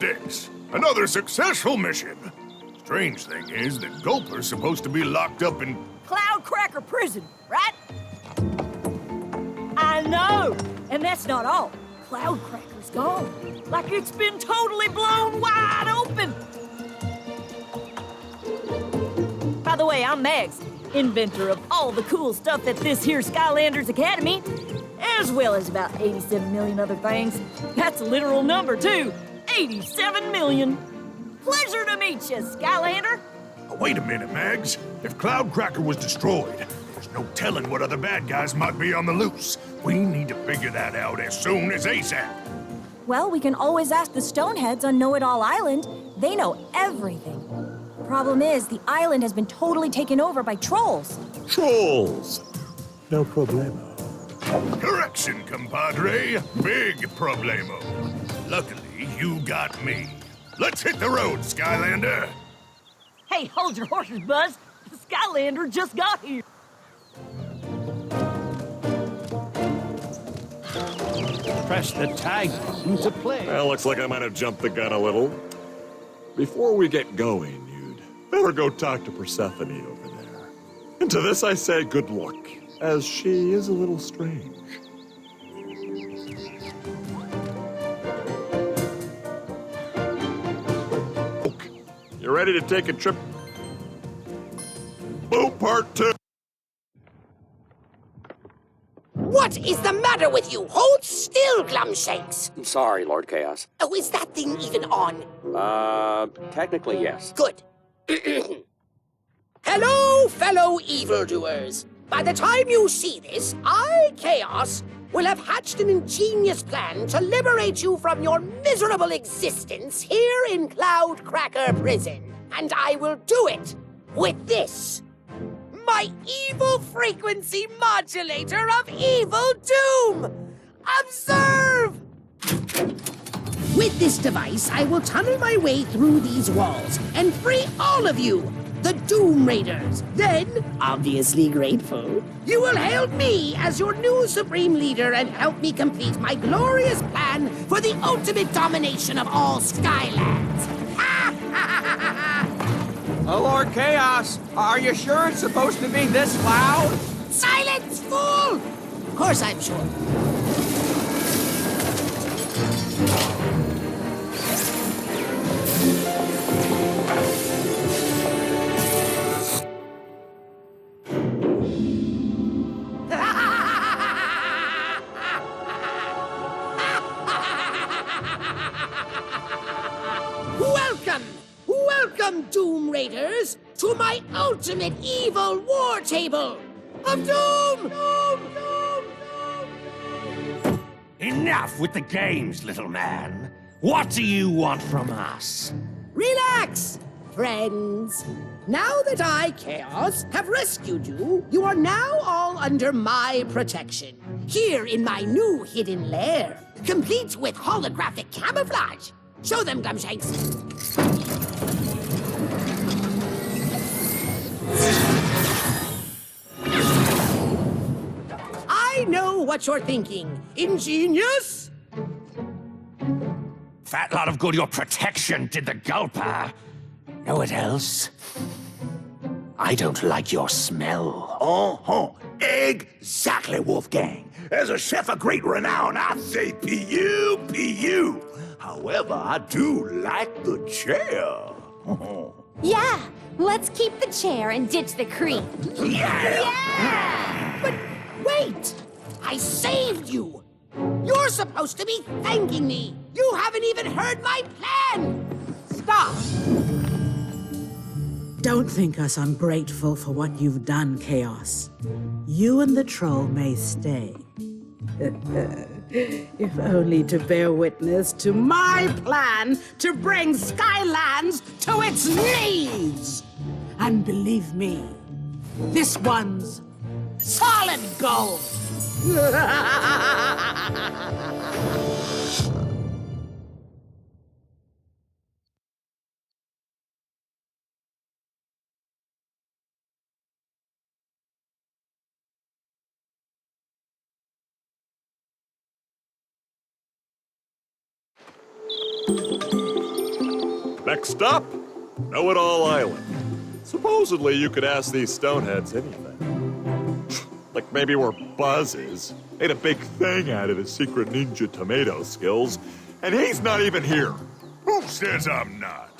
6. Another successful mission. Strange thing is that Gulper's supposed to be locked up in Cloudcracker Prison, right? I know! And that's not all. Cloudcracker's gone. Like it's been totally blown wide open! By the way, I'm Mags, inventor of all the cool stuff at this here Skylanders Academy, as well as about 87 million other things. That's a literal number, too. 87 million. Pleasure to meet you, Skylander. Wait a minute, Mags. If Cloudcracker was destroyed, there's no telling what other bad guys might be on the loose. We need to figure that out as soon as ASAP. Well, we can always ask the Stoneheads on Know-It-All Island. They know everything. Problem is, the island has been totally taken over by trolls. Trolls! No problemo. Correction, compadre. Big problemo. Luckily, you got me. Let's hit the road, Skylander. Hey, hold your horses, Buzz. The Skylander just got here. Press the tag button to play. Well, looks like I might have jumped the gun a little. Before we get going, you'd better go talk to Persephone over there. And to this I say good luck, as she is a little strange. You ready to take a trip? Boat part 2. What is the matter with you? Hold still, Glumshanks. I'm sorry, Lord Chaos. Oh, is that thing even on? Technically, yes. Good. Hello, fellow evildoers. By the time you see this, I, Chaos, will have hatched an ingenious plan to liberate you from your miserable existence here in Cloudcracker Prison. And I will do it with this. My evil frequency modulator of evil doom! Observe! With this device, I will tunnel my way through these walls and free all of you, the Doom Raiders. Then, obviously grateful, you will hail me as your new supreme leader and help me complete my glorious plan for the ultimate domination of all Skylands. Oh, Lord Chaos, are you sure it's supposed to be this loud? Silence, fool! Of course I'm sure. Welcome, Doom Raiders, to my ultimate evil war table of doom! Enough with the games, little man. What do you want from us? Relax, friends. Now that I, Chaos, have rescued you, you are now all under my protection. Here in my new hidden lair, complete with holographic camouflage. Show them, Glumshanks. I know what you're thinking. Ingenious? Fat lot of good your protection did the Gulper. Know what else? I don't like your smell. Uh-huh. Exactly, Wolfgang. As a chef of great renown, I say P.U. However, I do like the chair. Yeah, let's keep the chair and ditch the cream. Yeah! But wait! I saved you! You're supposed to be thanking me! You haven't even heard my plan! Stop! Don't think us ungrateful for what you've done, Chaos. You and the troll may stay. If only to bear witness to my plan to bring Skylands to its knees! And believe me, this one's solid gold! Next up, Know-It-All Island. Supposedly you could ask these stoneheads anything. Like maybe where Buzz is. Made a big thing out of his secret ninja tomato skills, and he's not even here. Who says I'm not?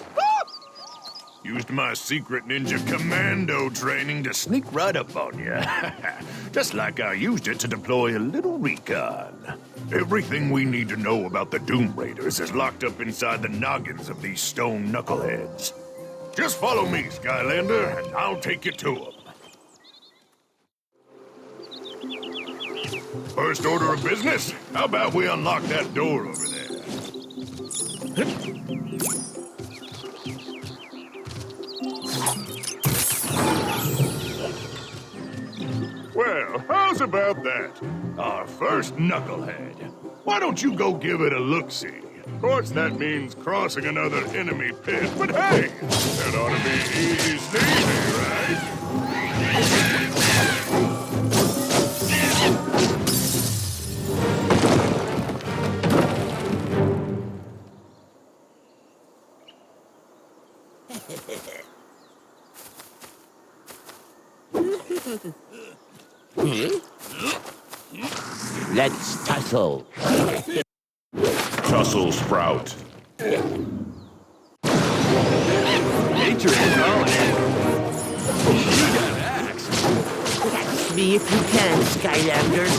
Used my secret ninja commando training to sneak right up on you. Just like I used it to deploy a little recon. Everything we need to know about the Doom Raiders is locked up inside the noggins of these stone knuckleheads. Just follow me, Skylander, and I'll take you to them. First order of business? How about we unlock that door over there? Well, how's about that? Our first knucklehead. Why don't you go give it a look-see? Of course, that means crossing another enemy pit, but hey, that ought to be easy sneezy, right? Let's tussle. Tussle Sprout. Nature is calling. You got axe. Catch me if you can, Skylanders.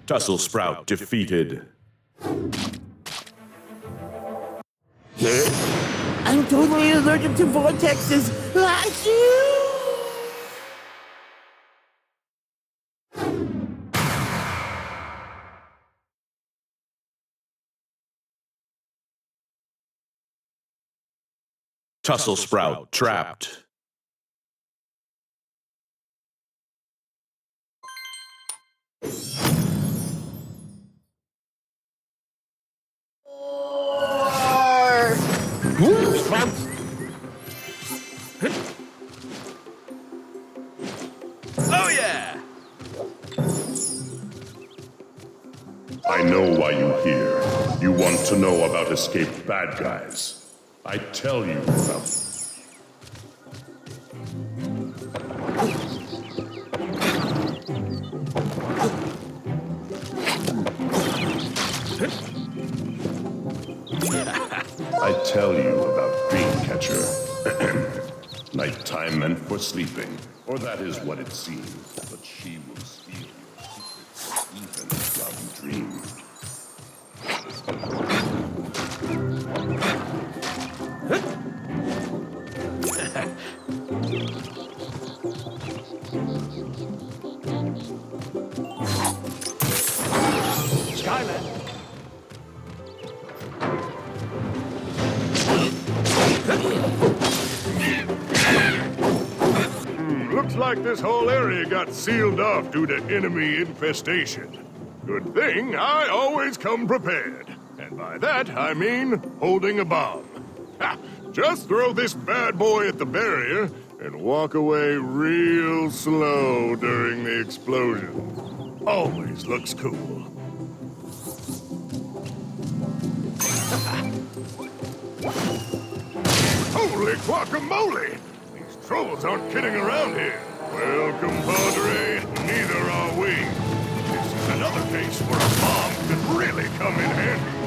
Tussle Sprout defeated. I'm totally allergic to vortexes. Tussle Sprout trapped. Oh, yeah! I know why you're here. You want to know about escaped bad guys. I tell you about them. I tell you about Dreamcatcher. Nighttime meant for sleeping, or that is what it seems. But she will steal your secrets, even while you dream. Skyland. Looks like this whole area got sealed off due to enemy infestation. Good thing I always come prepared. And by that, I mean holding a bomb. Ha! Just throw this bad boy at the barrier and walk away real slow during the explosion. Always looks cool. Holy guacamole! These trolls aren't kidding around here. Well, compadre, neither are we. This is another case where a bomb could really come in handy.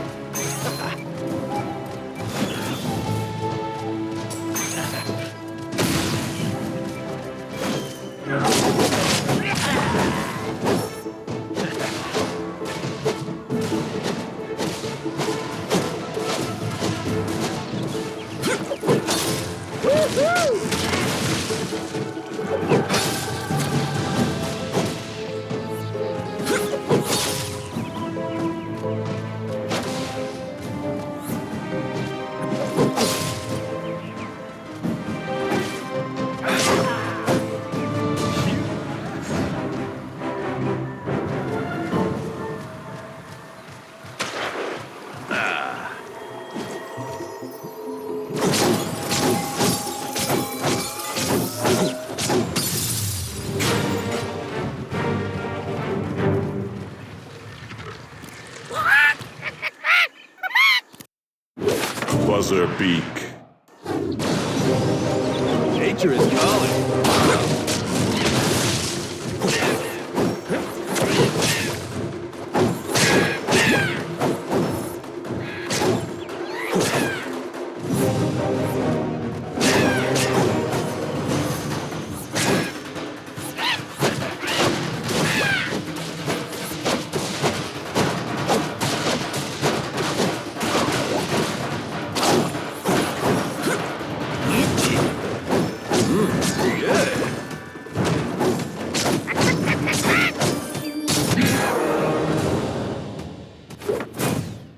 Buzzer Beak. Nature is calling.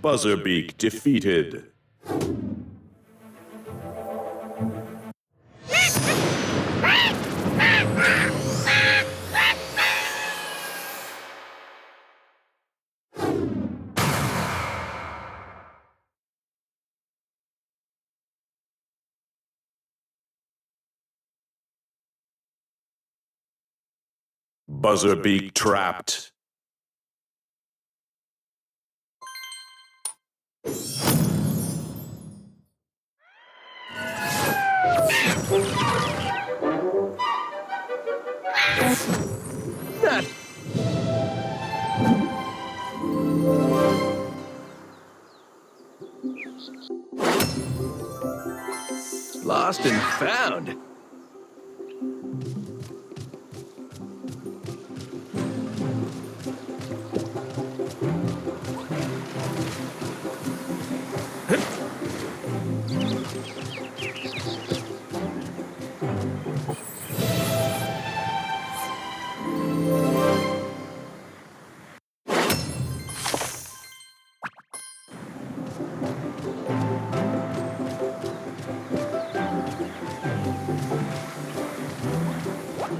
Buzzerbeak defeated. Buzzerbeak trapped. Lost and found.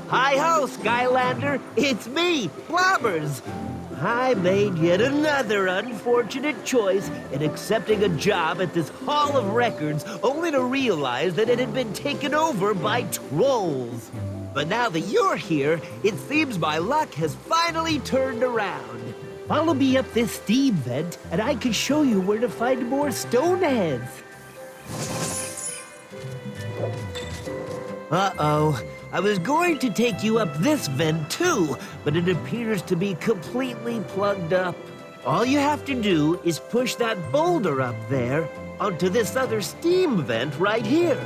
Hi-ho, Skylander! It's me, Blobbers! I made yet another unfortunate choice in accepting a job at this Hall of Records, only to realize that it had been taken over by trolls. But now that you're here, it seems my luck has finally turned around. Follow me up this steam vent, and I can show you where to find more stoneheads. Uh-oh. I was going to take you up this vent too, but it appears to be completely plugged up. All you have to do is push that boulder up there onto this other steam vent right here.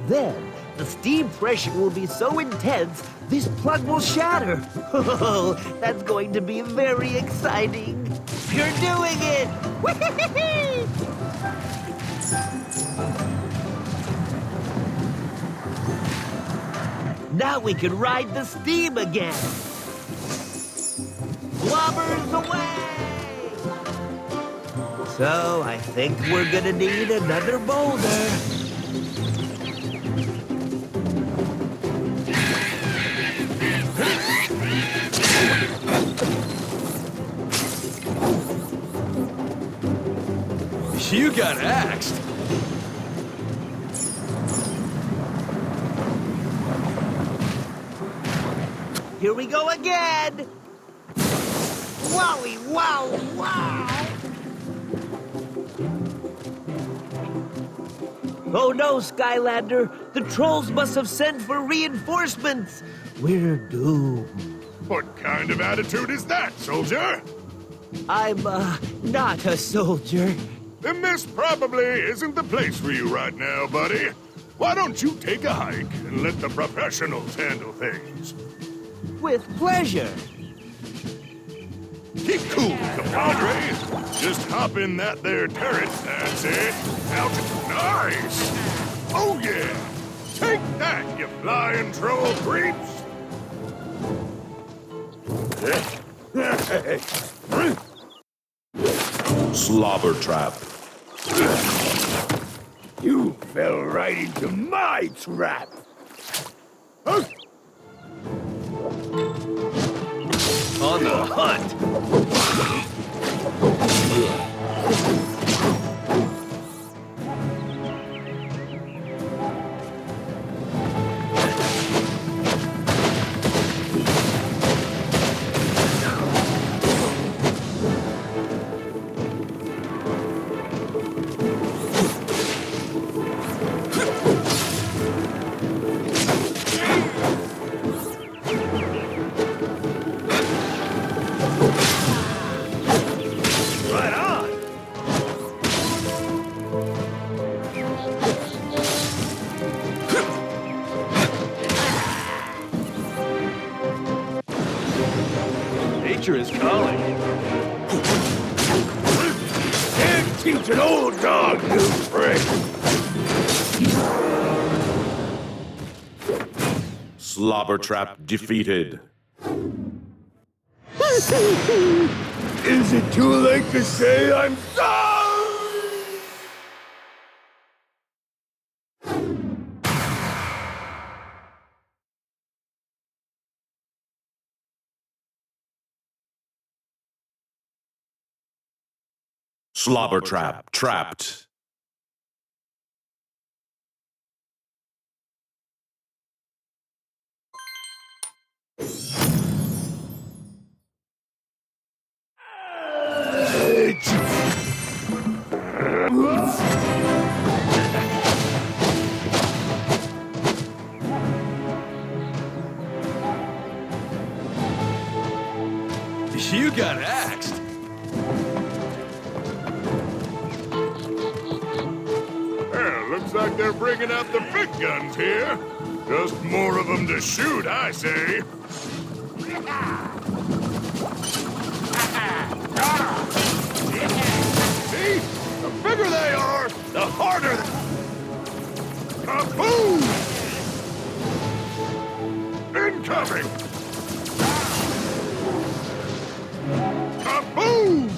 Then, the steam pressure will be so intense, this plug will shatter. Oh, that's going to be very exciting. You're doing it! Whee! Now we can ride the steam again. Blobbers away! So I think we're gonna need another boulder. You got axed. Here we go again! Wowie, wow, wow! Oh no, Skylander! The trolls must have sent for reinforcements! We're doomed. What kind of attitude is that, soldier? I'm, not a soldier. Then this probably isn't the place for you right now, buddy. Why don't you take a hike and let the professionals handle things? With pleasure. Keep cool, compadre. Just hop in that there turret. That's it. Out. Nice. Oh, yeah. Take that, you flying troll creeps. Slobber trap. You fell right into my trap. Huh? On the hunt. Can't teach an old dog new tricks. Slobber Trap defeated. Is it too late to say I'm sorry? Slobber Trap trapped. You got axed. Well, looks like they're bringing out the big guns here. Just more of them to shoot, I say. See? The bigger they are, the harder. Kaboom! Incoming! Kaboom!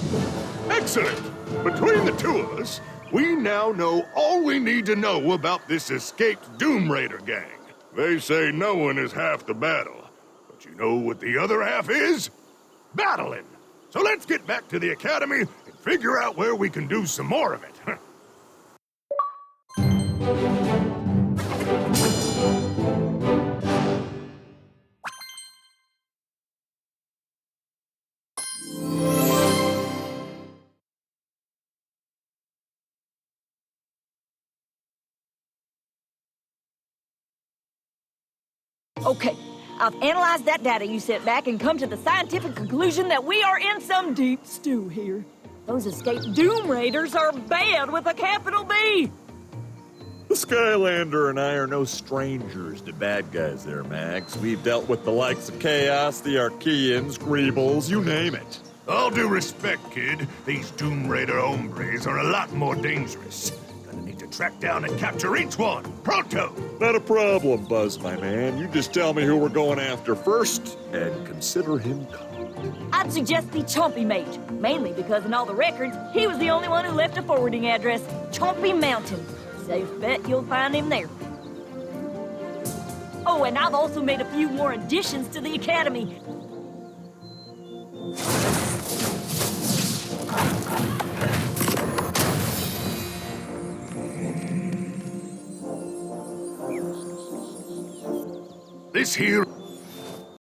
Excellent! Between the two of us, we now know all we need to know about this escaped Doom Raider gang. They say no one is half the battle. But you know what the other half is? Battling! So let's get back to the academy and figure out where we can do some more of it. Okay, I've analyzed that data you sent back and come to the scientific conclusion that we are in some deep stew here. Those escaped Doom Raiders are bad with a capital B. The Skylander and I are no strangers to bad guys there, Max. We've dealt with the likes of Chaos, the Archeans, Greebles, you name it. All due respect, kid, these Doom Raider hombres are a lot more dangerous. Gonna need to track down and capture each one, pronto! Not a problem, Buzz, my man. You just tell me who we're going after first, and consider him caught. I'd suggest the Chompy Mage, mainly because in all the records, he was the only one who left a forwarding address, Chompy Mountain. Safe bet you'll find him there. Oh, and I've also made a few more additions to the Academy. This here